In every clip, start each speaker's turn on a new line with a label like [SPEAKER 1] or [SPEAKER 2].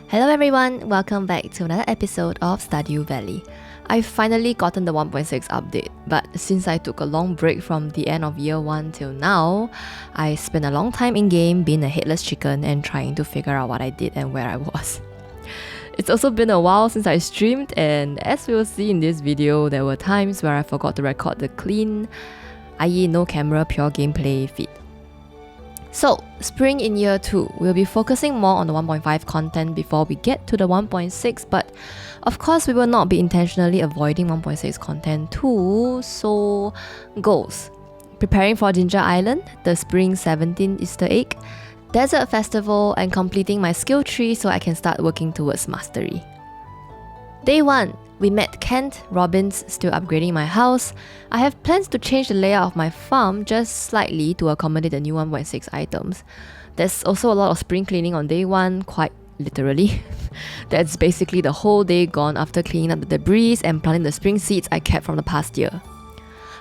[SPEAKER 1] Hello everyone, welcome back to another episode of Stardew Valley. I've finally gotten the 1.6 update, but since I took a long break from the end of year 1 till now, I spent a long time in-game being a headless chicken and trying to figure out what I did and where I was. It's also been a while since I streamed, and as we will see in this video, there were times where I forgot to record the clean, i.e. no camera, pure gameplay feed. So, spring in year 2, we'll be focusing more on the 1.5 content before we get to the 1.6, but of course we will not be intentionally avoiding 1.6 content too, so goals. Preparing for Ginger Island, the Spring 17 Easter egg, Desert Festival, and completing my skill tree so I can start working towards mastery. Day 1. We met Kent, Robin's still upgrading my house. I have plans to change the layout of my farm just slightly to accommodate the new 1.6 items. There's also a lot of spring cleaning on day 1, quite literally. That's basically the whole day gone after cleaning up the debris and planting the spring seeds I kept from the past year.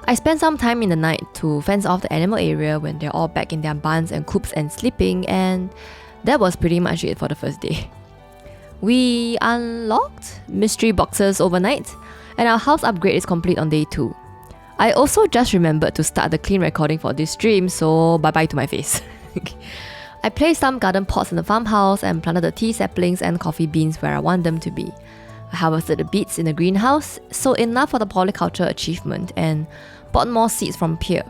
[SPEAKER 1] I spent some time in the night to fence off the animal area when they're all back in their barns and coops and sleeping, and that was pretty much it for the first day. We unlocked mystery boxes overnight, and our house upgrade is complete on day 2. I also just remembered to start the clean recording for this stream, so bye bye to my face. I placed some garden pots in the farmhouse and planted the tea saplings and coffee beans where I want them to be. I harvested the beets in the greenhouse, so enough for the polyculture achievement, and bought more seeds from Pier.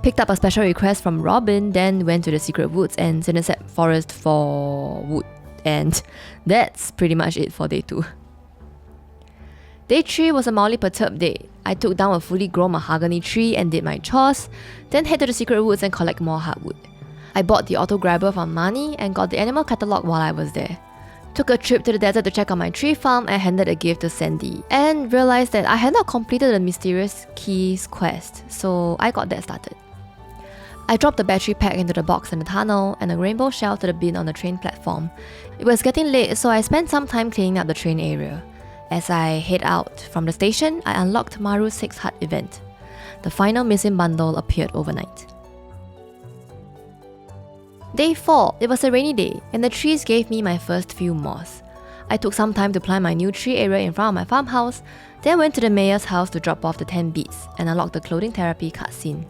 [SPEAKER 1] Picked up a special request from Robin, then went to the secret woods and Cinesep forest for wood. And that's pretty much it for day 2. Day 3 was a mildly perturbed day. I took down a fully grown mahogany tree and did my chores, then head to the secret woods and collect more hardwood. I bought the auto grabber from Mani and got the animal catalogue while I was there. Took a trip to the desert to check on my tree farm and handed a gift to Sandy, and realised that I had not completed the mysterious keys quest, so I got that started. I dropped the battery pack into the box in the tunnel and a rainbow shell to the bin on the train platform. It was getting late, so I spent some time cleaning up the train area. As I head out from the station, I unlocked Maru's 6 Hut event. The final missing bundle appeared overnight. Day 4, it was a rainy day, and the trees gave me my first few moths. I took some time to plant my new tree area in front of my farmhouse, then went to the mayor's house to drop off the 10 beads and unlock the clothing therapy cutscene.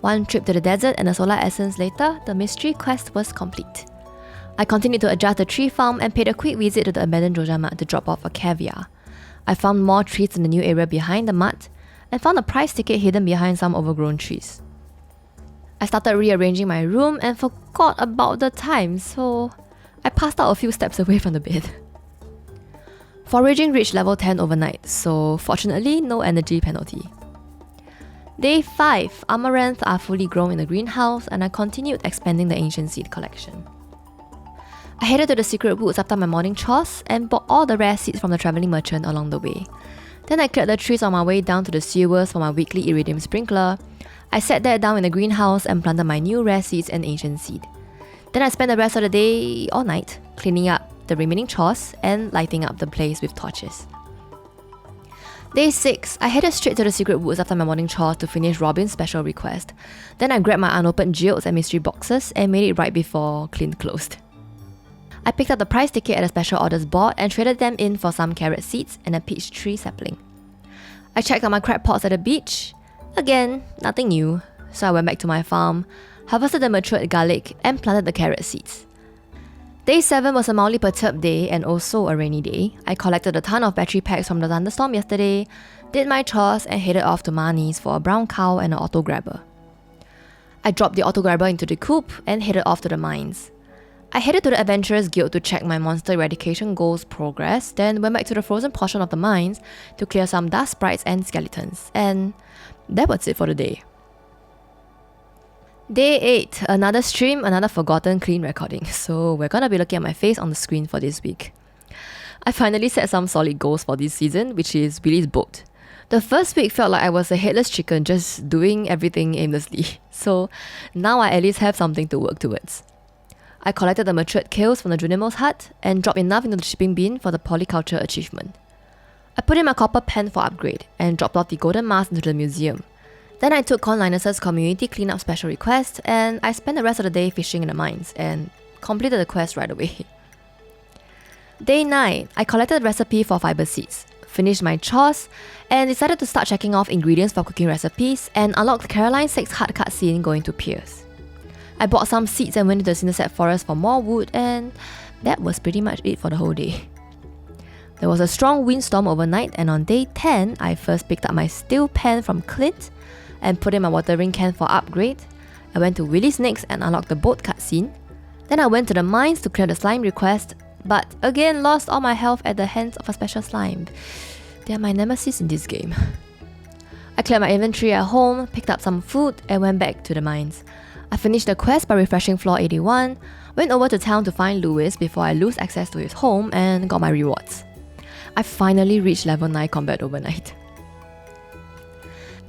[SPEAKER 1] One trip to the desert and a solar essence later, the mystery quest was complete. I continued to adjust the tree farm and paid a quick visit to the abandoned Joja Mart to drop off a caviar. I found more trees in the new area behind the mart, and found a prize ticket hidden behind some overgrown trees. I started rearranging my room and forgot about the time, so I passed out a few steps away from the bed. Foraging reached level 10 overnight, so fortunately no energy penalty. Day 5, amaranth are fully grown in the greenhouse, and I continued expanding the ancient seed collection. I headed to the secret woods after my morning chores and bought all the rare seeds from the travelling merchant along the way. Then I cleared the trees on my way down to the sewers for my weekly iridium sprinkler. I sat there down in the greenhouse and planted my new rare seeds and ancient seed. Then I spent the rest of the day, all night, cleaning up the remaining chores and lighting up the place with torches. Day 6, I headed straight to the secret woods after my morning chores to finish Robin's special request. Then I grabbed my unopened geodes and mystery boxes and made it right before Clint closed. I picked up the prize ticket at a special orders board and traded them in for some carrot seeds and a peach tree sapling. I checked out my crab pots at the beach. Again, nothing new, so I went back to my farm, harvested the matured garlic and planted the carrot seeds. Day 7 was a mildly perturbed day and also a rainy day. I collected a ton of battery packs from the thunderstorm yesterday, did my chores and headed off to Mani's for a brown cow and an auto grabber. I dropped the auto grabber into the coop and headed off to the mines. I headed to the Adventurers Guild to check my monster eradication goals progress, then went back to the frozen portion of the mines to clear some dust sprites and skeletons, and that was it for the day. Day 8, another stream, another forgotten clean recording, so we're gonna be looking at my face on the screen for this week. I finally set some solid goals for this season, which is Willy's boat. The first week felt like I was a headless chicken just doing everything aimlessly, so now I at least have something to work towards. I collected the matured kales from the Junimo's hut and dropped enough into the shipping bin for the polyculture achievement. I put in my copper pen for upgrade and dropped off the golden mask into the museum. Then I took on Linus's community cleanup special request, and I spent the rest of the day fishing in the mines and completed the quest right away. Day 9, I collected the recipe for fiber seeds, finished my chores, and decided to start checking off ingredients for cooking recipes and unlocked Caroline's 6 hard cutscene going to Pierce. I bought some seeds and went to the Cinderset forest for more wood, and that was pretty much it for the whole day. There was a strong windstorm overnight, and on day 10, I first picked up my steel pan from Clint and put in my watering can for upgrade. I went to Willy's next and unlocked the boat cutscene. Then I went to the mines to clear the slime request, but again lost all my health at the hands of a special slime. They are my nemesis in this game. I cleared my inventory at home, picked up some food, and went back to the mines. I finished the quest by refreshing floor 81, went over to town to find Lewis before I lose access to his home, and got my rewards. I finally reached level 9 combat overnight.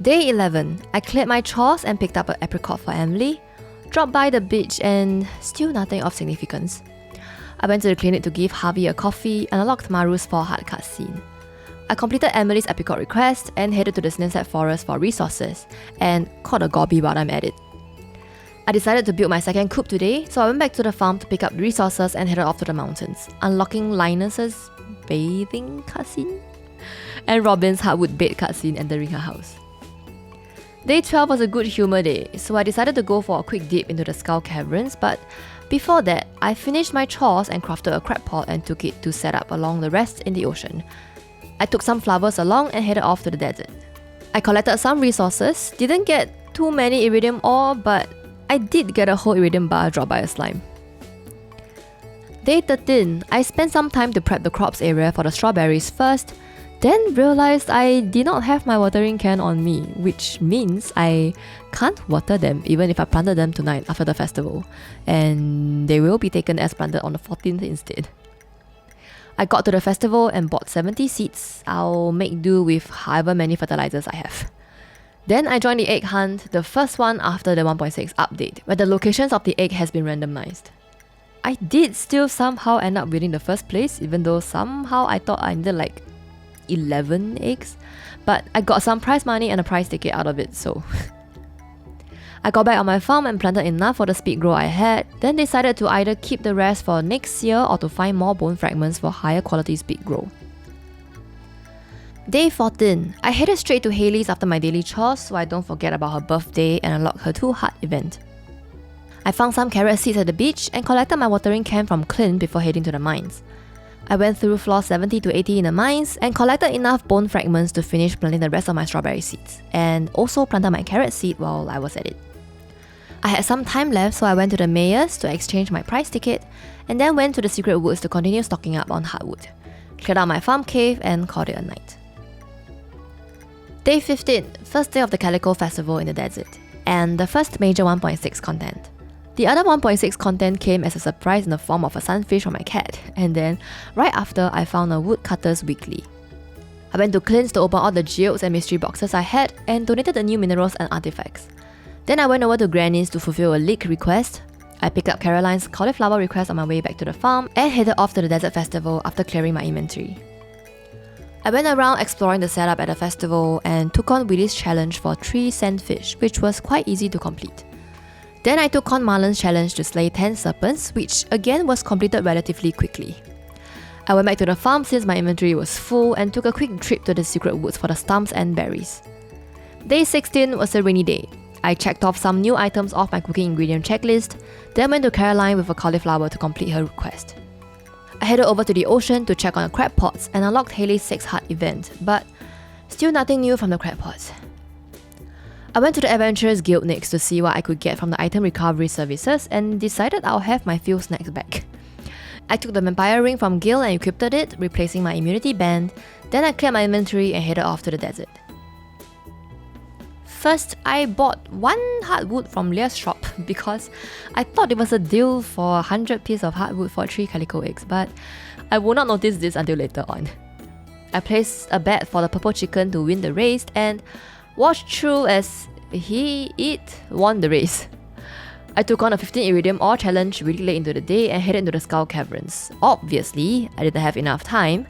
[SPEAKER 1] Day 11, I cleared my chores and picked up an apricot for Emily, dropped by the beach, and still nothing of significance. I went to the clinic to give Harvey a coffee and unlocked Maru's 4 hard cutscene. I completed Emily's apricot request and headed to the Cinderset forest for resources, and caught a gobby while I'm at it. I decided to build my second coop today, so I went back to the farm to pick up resources and headed off to the mountains, unlocking Linus's bathing cutscene and Robin's hardwood bed cutscene entering her house. Day 12 was a good humor day, so I decided to go for a quick dip into the Skull Caverns, but before that, I finished my chores and crafted a crab pot and took it to set up along the rest in the ocean. I took some flowers along and headed off to the desert. I collected some resources, didn't get too many iridium ore, but I did get a whole iridium bar dropped by a slime. Day 13, I spent some time to prep the crops area for the strawberries first, then realized I did not have my watering can on me, which means I can't water them even if I planted them tonight after the festival, and they will be taken as planted on the 14th instead. I got to the festival and bought 70 seeds. I'll make do with however many fertilizers I have. Then I joined the egg hunt, the first one after the 1.6 update, where the locations of the egg has been randomized. I did still somehow end up winning the first place, even though somehow I thought I needed like 11 eggs, but I got some prize money and a prize ticket out of it, so I got back on my farm and planted enough for the speed grow I had, then decided to either keep the rest for next year or to find more bone fragments for higher quality speed grow. Day 14, I headed straight to Hayley's after my daily chores so I don't forget about her birthday and unlock her 2 hard event. I found some carrot seeds at the beach and collected my watering can from Clint before heading to the mines. I went through floors 70 to 80 in the mines and collected enough bone fragments to finish planting the rest of my strawberry seeds, and also planted my carrot seed while I was at it. I had some time left, so I went to the mayor's to exchange my prize ticket, and then went to the secret woods to continue stocking up on hardwood. Cleared out my farm cave and called it a night. Day 15, first day of the Calico Festival in the desert, and the first major 1.6 content. The other 1.6 content came as a surprise in the form of a sunfish from my cat, and then, right after, I found a woodcutter's weekly. I went to Clint's to open all the geodes and mystery boxes I had, and donated the new minerals and artifacts. Then I went over to Granny's to fulfill a leak request. I picked up Caroline's cauliflower request on my way back to the farm, and headed off to the desert festival after clearing my inventory. I went around exploring the setup at the festival, and took on Willy's challenge for 3 sandfish, which was quite easy to complete. Then I took on Marlon's challenge to slay 10 serpents, which again was completed relatively quickly. I went back to the farm since my inventory was full and took a quick trip to the secret woods for the stumps and berries. Day 16 was a rainy day. I checked off some new items off my cooking ingredient checklist, then went to Caroline with a cauliflower to complete her request. I headed over to the ocean to check on the crab pots and unlocked Hayley's 6 hard event, but still nothing new from the crab pots. I went to the Adventurers Guild next to see what I could get from the item recovery services and decided I'll have my few snacks back. I took the vampire ring from Gil and equipped it, replacing my immunity band, then I cleared my inventory and headed off to the desert. First, I bought 1 hardwood from Leah's shop because I thought it was a deal for 100 pieces of hardwood for 3 calico eggs, but I would not notice this until later on. I placed a bet for the purple chicken to win the race and watched through as it won the race. I took on a 15 iridium ore challenge really late into the day and headed into the Skull Caverns. Obviously, I didn't have enough time,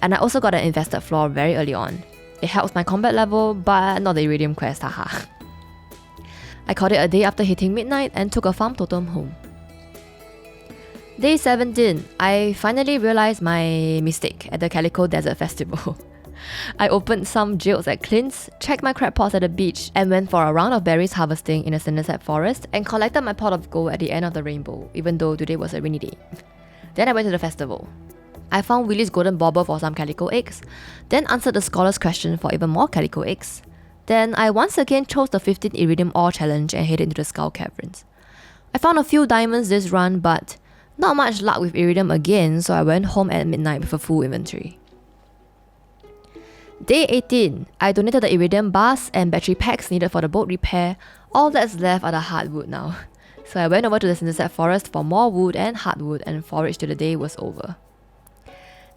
[SPEAKER 1] and I also got an invested floor very early on. It helps my combat level, but not the iridium quest, haha. I called it a day after hitting midnight and took a farm totem home. Day 17, I finally realized my mistake at the Calico Desert Festival. I opened some geodes at Clint's, checked my crab pots at the beach, and went for a round of berries harvesting in a cindersap forest, and collected my pot of gold at the end of the rainbow, even though today was a rainy day. Then I went to the festival. I found Willy's golden bauble for some calico eggs, then answered the scholar's question for even more calico eggs. Then I once again chose the 15 iridium ore challenge and headed into the skull caverns. I found a few diamonds this run, but not much luck with iridium again, so I went home at midnight with a full inventory. Day 18, I donated the iridium bars and battery packs needed for the boat repair. All that's left are the hardwood now. So I went over to the cindersap forest for more wood and hardwood and foraged till the day was over.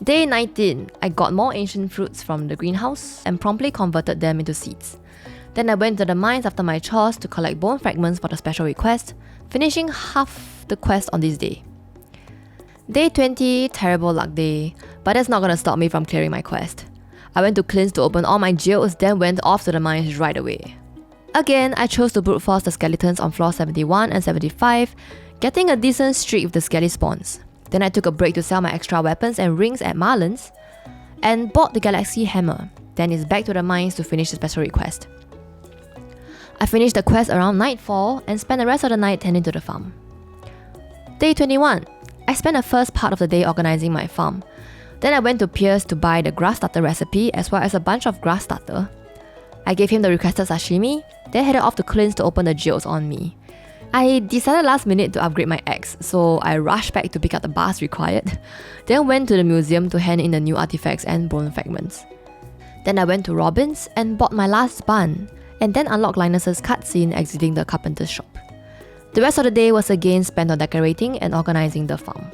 [SPEAKER 1] Day 19, I got more ancient fruits from the greenhouse and promptly converted them into seeds. Then I went to the mines after my chores to collect bone fragments for the special request, finishing half the quest on this day. Day 20, terrible luck day, but that's not gonna stop me from clearing my quest. I went to Clint's to open all my geodes, then went off to the mines right away. Again, I chose to brute force the skeletons on floor 71 and 75, getting a decent streak with the skelly spawns. Then I took a break to sell my extra weapons and rings at Marlin's, and bought the Galaxy Hammer. Then it's back to the mines to finish the special request. I finished the quest around nightfall and spent the rest of the night tending to the farm. Day 21, I spent the first part of the day organizing my farm. Then I went to Pierce to buy the grass starter recipe as well as a bunch of grass starter. I gave him the requested sashimi, then headed off to Clint's to open the geodes on me. I decided last minute to upgrade my axe, so I rushed back to pick up the bars required, then went to the museum to hand in the new artifacts and bone fragments. Then I went to Robin's and bought my last bun, and then unlocked Linus's cutscene exiting the carpenter's shop. The rest of the day was again spent on decorating and organizing the farm.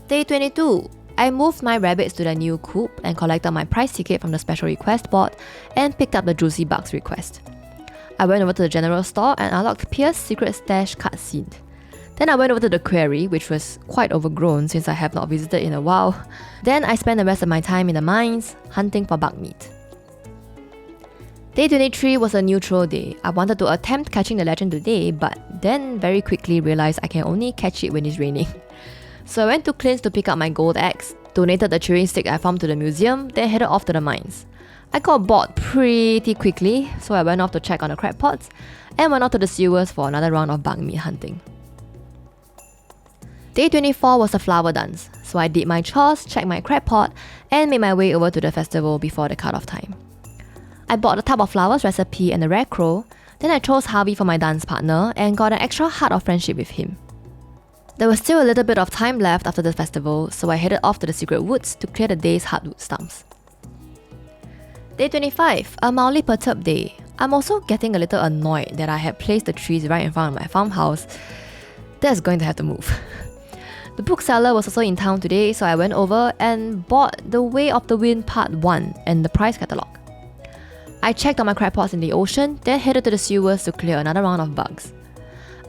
[SPEAKER 1] Day 22, I moved my rabbits to the new coop and collected my prize ticket from the special request board and picked up the Juicy Bugs request. I went over to the general store and unlocked Pierce's secret stash cutscene. Then I went over to the quarry, which was quite overgrown since I have not visited in a while. Then I spent the rest of my time in the mines, hunting for bug meat. Day 23 was a neutral day. I wanted to attempt catching the legend today, but then very quickly realized I can only catch it when it's raining. So I went to Clint's to pick up my gold axe, donated the chewing stick I found to the museum, then headed off to the mines. I got bored pretty quickly, so I went off to check on the crab pots and went out to the sewers for another round of bug meat hunting. Day 24 was a flower dance, so I did my chores, checked my crab pot, and made my way over to the festival before the cut-off time. I bought the tub of flowers recipe and the rare crow, then I chose Harvey for my dance partner and got an extra heart of friendship with him. There was still a little bit of time left after the festival, so I headed off to the secret woods to clear the day's hardwood stumps. Day 25, a mildly perturbed day. I'm also getting a little annoyed that I had placed the trees right in front of my farmhouse. That's going to have to move. The bookseller was also in town today, so I went over and bought The Way of the Wind Part 1 and the prize catalogue. I checked on my crab pots in the ocean, then headed to the sewers to clear another round of bugs.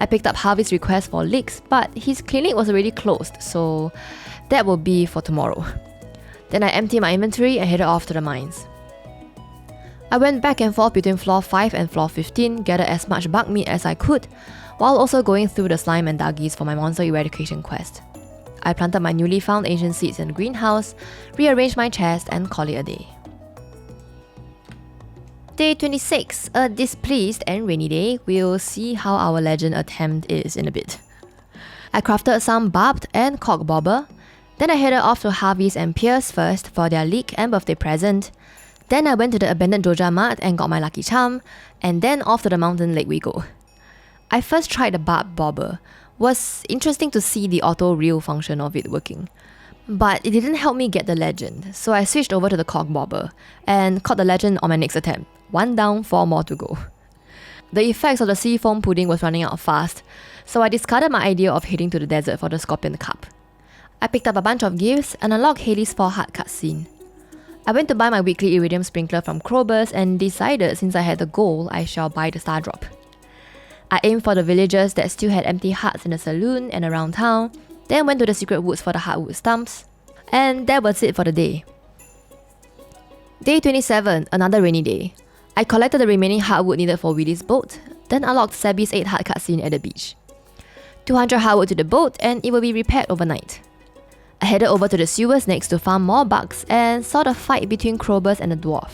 [SPEAKER 1] I picked up Harvey's request for leeks, but his clinic was already closed, so that will be for tomorrow. Then I emptied my inventory and headed off to the mines. I went back and forth between floor 5 and floor 15, gathered as much bug meat as I could, while also going through the slime and duggies for my monster eradication quest. I planted my newly found ancient seeds in the greenhouse, rearranged my chest, and called it a day. Day 26, a displeased and rainy day. We'll see how our legend attempt is in a bit. I crafted some barbed and cork bobber. Then I headed off to Harvey's and Pierce first for their leek and birthday present. Then I went to the abandoned Joja Mart and got my lucky charm, and then off to the mountain lake we go. I first tried the barbed bobber. Was interesting to see the auto reel function of it working. But it didn't help me get the legend, so I switched over to the cork bobber and caught the legend on my next attempt. 1 down, 4 more to go. The effects of the sea foam pudding was running out fast, so I discarded my idea of heading to the desert for the scorpion cup. I picked up a bunch of gifts and unlocked Haley's 4-heart cutscene. I went to buy my weekly iridium sprinkler from Krober's and decided since I had the goal, I shall buy the star drop. I aimed for the villagers that still had empty hearts in the saloon and around town, then went to the secret woods for the hardwood stumps, and that was it for the day. Day 27, another rainy day. I collected the remaining hardwood needed for Willy's boat, then unlocked Sabby's 8-heart cutscene at the beach. 200 hardwood to the boat and it will be repaired overnight. I headed over to the sewers next to farm more bugs and saw the fight between Crowbers and the dwarf.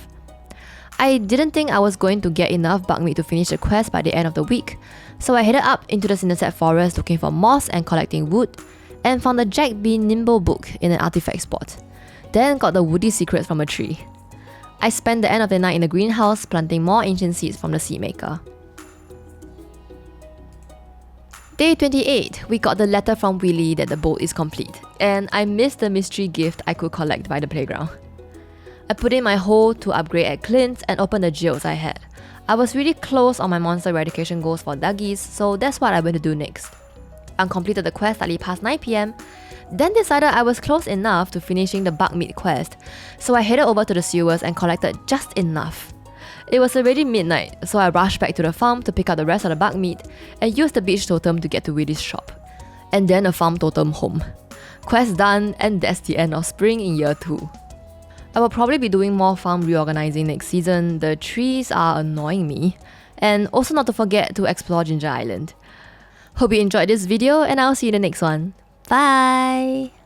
[SPEAKER 1] I didn't think I was going to get enough bug meat to finish the quest by the end of the week, so I headed up into the Cinderset forest looking for moss and collecting wood, and found the Jack B. Nimble book in an artifact spot. Then got the woody secrets from a tree. I spent the end of the night in the greenhouse planting more ancient seeds from the seed maker. Day 28, we got the letter from Willy that the boat is complete, and I missed the mystery gift I could collect by the playground. I put in my hole to upgrade at Clint's and opened the geodes I had. I was really close on my monster eradication goals for Duggies, so that's what I went to do next. I completed the quest slightly past 9 PM, then decided I was close enough to finishing the bug meat quest, so I headed over to the sewers and collected just enough. It was already midnight, so I rushed back to the farm to pick up the rest of the bug meat and used the beach totem to get to Willy's shop. And then a farm totem home. Quest done, and that's the end of spring in year 2. I will probably be doing more farm reorganizing next season. The trees are annoying me. And also not to forget to explore Ginger Island. Hope you enjoyed this video and I'll see you in the next one. Bye!